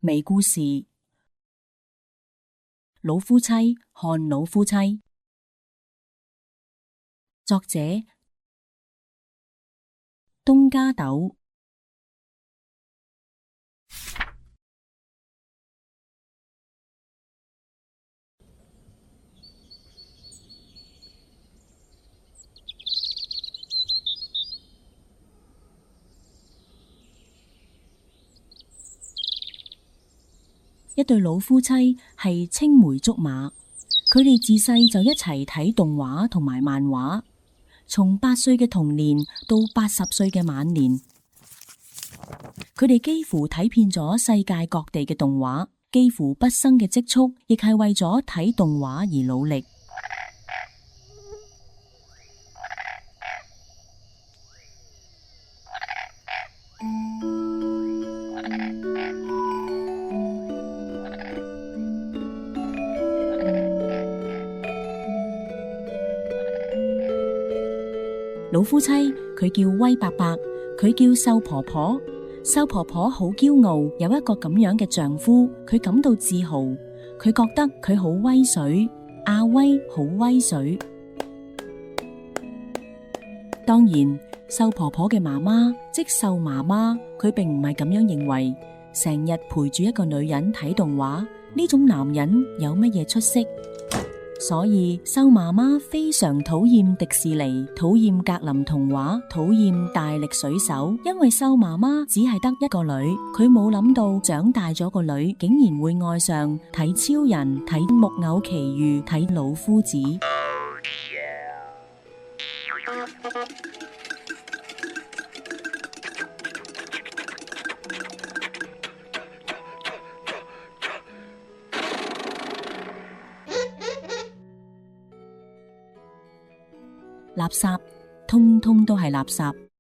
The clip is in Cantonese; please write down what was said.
微故事，老夫妻看老夫妻。作者東加豆。一對老夫妻係青梅竹馬，佢哋自細就一齊睇動畫同埋漫畫，從8歲嘅童年到80歲嘅晚年，佢哋幾乎睇遍咗世界各地嘅動畫，幾乎畢生嘅積蓄亦係為咗睇動畫而努力。老夫妻佢叫威伯伯，佢叫瘦婆婆。瘦婆婆好驕傲，有一個咁樣嘅丈夫，佢感到自豪，佢覺得佢好威水，阿威好威水。當然，瘦婆婆嘅媽媽即瘦媽媽，佢並唔係咁樣認為，成日陪住一個女人睇動畫，呢種男人有乜嘢出息？所以瘦媽媽非常討厭迪士尼，討厭格林童話，討厭大力水手，因為瘦媽媽只係得一個女，佢冇諗到長大咗個女竟然會愛上睇超人、睇木偶奇遇、睇老夫子。垃圾，通通都係垃圾。